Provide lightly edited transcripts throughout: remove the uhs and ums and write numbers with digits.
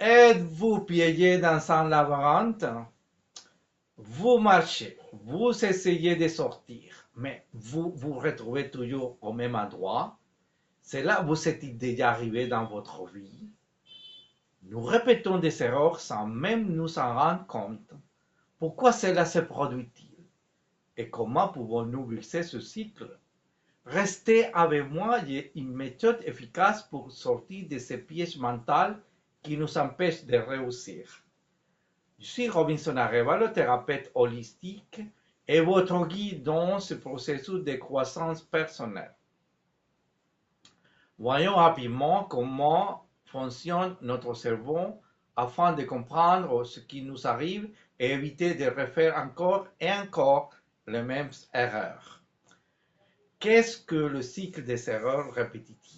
Êtes-vous piégé dans un labyrinthe? Vous marchez, vous essayez de sortir, mais vous vous retrouvez toujours au même endroit. C'est là que vous êtes déjà arrivé dans votre vie. Nous répétons des erreurs sans même nous en rendre compte. Pourquoi cela se produit-il? Et comment pouvons-nous briser ce cycle? Restez avec moi, j'ai une méthode efficace pour sortir de ces pièges mentaux qui nous empêchent de réussir. Je suis Robinson Arevalo, thérapeute holistique et votre guide dans ce processus de croissance personnelle. Voyons rapidement comment fonctionne notre cerveau afin de comprendre ce qui nous arrive et éviter de refaire encore et encore les mêmes erreurs. Qu'est-ce que le cycle des erreurs répétitives?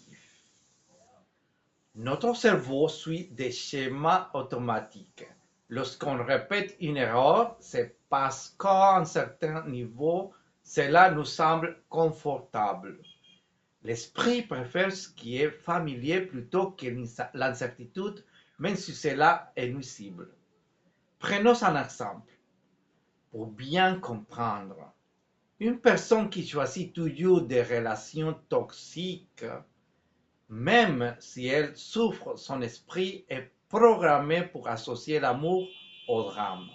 Notre cerveau suit des schémas automatiques. Lorsqu'on répète une erreur, c'est parce qu'à un certain niveau, cela nous semble confortable. L'esprit préfère ce qui est familier plutôt que l'incertitude, même si cela est nuisible. Prenons un exemple pour bien comprendre. Une personne qui choisit toujours des relations toxiques, même si elle souffre, son esprit est programmé pour associer l'amour au drame.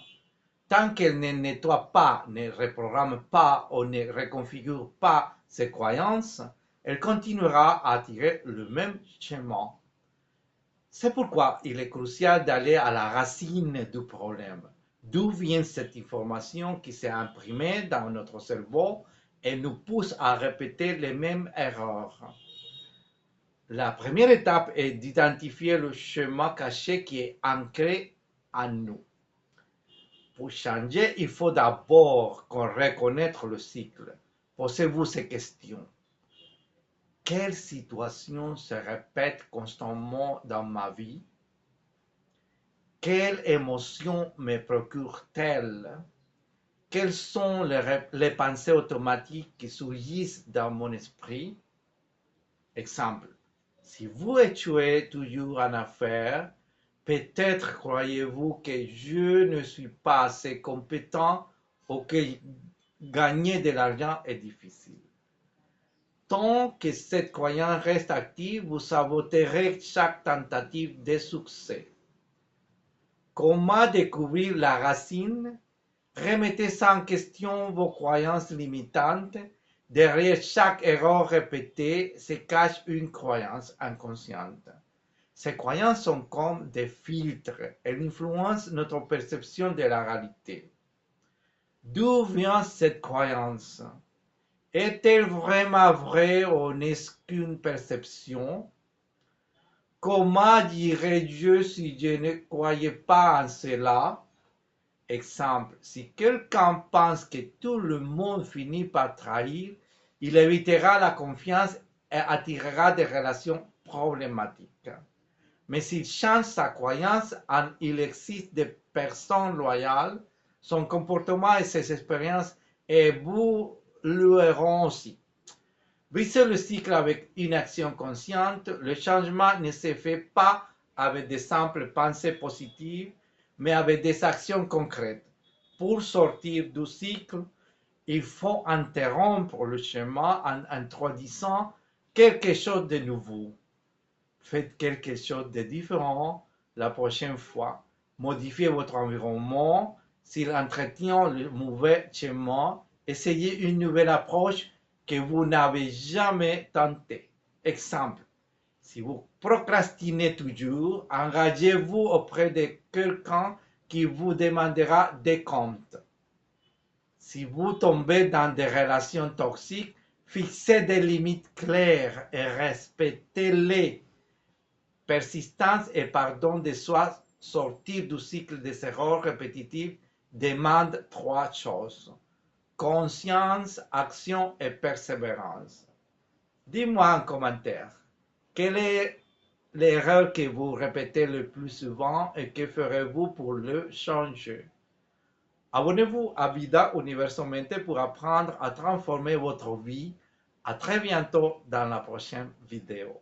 Tant qu'elle ne nettoie pas, ne reprogramme pas ou ne reconfigure pas ses croyances, elle continuera à attirer le même schéma. C'est pourquoi il est crucial d'aller à la racine du problème. D'où vient cette information qui s'est imprimée dans notre cerveau et nous pousse à répéter les mêmes erreurs? La première étape est d'identifier le schéma caché qui est ancré en nous. Pour changer, il faut d'abord reconnaître le cycle. Posez-vous ces questions. Quelle situation se répète constamment dans ma vie? Quelle émotion me procure-t-elle? Quelles sont les pensées automatiques qui surgissent dans mon esprit? Exemple, si vous échouez toujours en affaires, peut-être croyez-vous que je ne suis pas assez compétent ou que gagner de l'argent est difficile. Tant que cette croyance reste active, vous saboterez chaque tentative de succès. Comment découvrir la racine? Remettez en question vos croyances limitantes. Derrière chaque erreur répétée se cache une croyance inconsciente. Ces croyances sont comme des filtres. Elles influencent notre perception de la réalité. D'où vient cette croyance? Est-elle vraiment vraie ou n'est-ce qu'une perception? Comment dirais-je si je ne croyais pas en cela? Exemple, si quelqu'un pense que tout le monde finit par trahir, il évitera la confiance et attirera des relations problématiques. Mais s'il change sa croyance en il existe des personnes loyales, son comportement et ses expériences évolueront aussi. Briser le cycle avec une action consciente, le changement ne se fait pas avec de simples pensées positives, mais avec des actions concrètes. Pour sortir du cycle, il faut interrompre le schéma en introduisant quelque chose de nouveau. Faites quelque chose de différent la prochaine fois. Modifiez votre environnement. S'il entretient le mauvais schéma, essayez une nouvelle approche que vous n'avez jamais tentée. Exemple, si vous procrastinez toujours, engagez-vous auprès de quelqu'un qui vous demandera des comptes. Si vous tombez dans des relations toxiques, fixez des limites claires et respectez-les. Persistance et pardon de soi, sortir du cycle des erreurs répétitives demande trois choses: conscience, action et persévérance. Dis-moi en commentaire, quelle est l'erreur que vous répétez le plus souvent et que ferez-vous pour le changer? Abonnez-vous à Vida Universamente pour apprendre à transformer votre vie. À très bientôt dans la prochaine vidéo.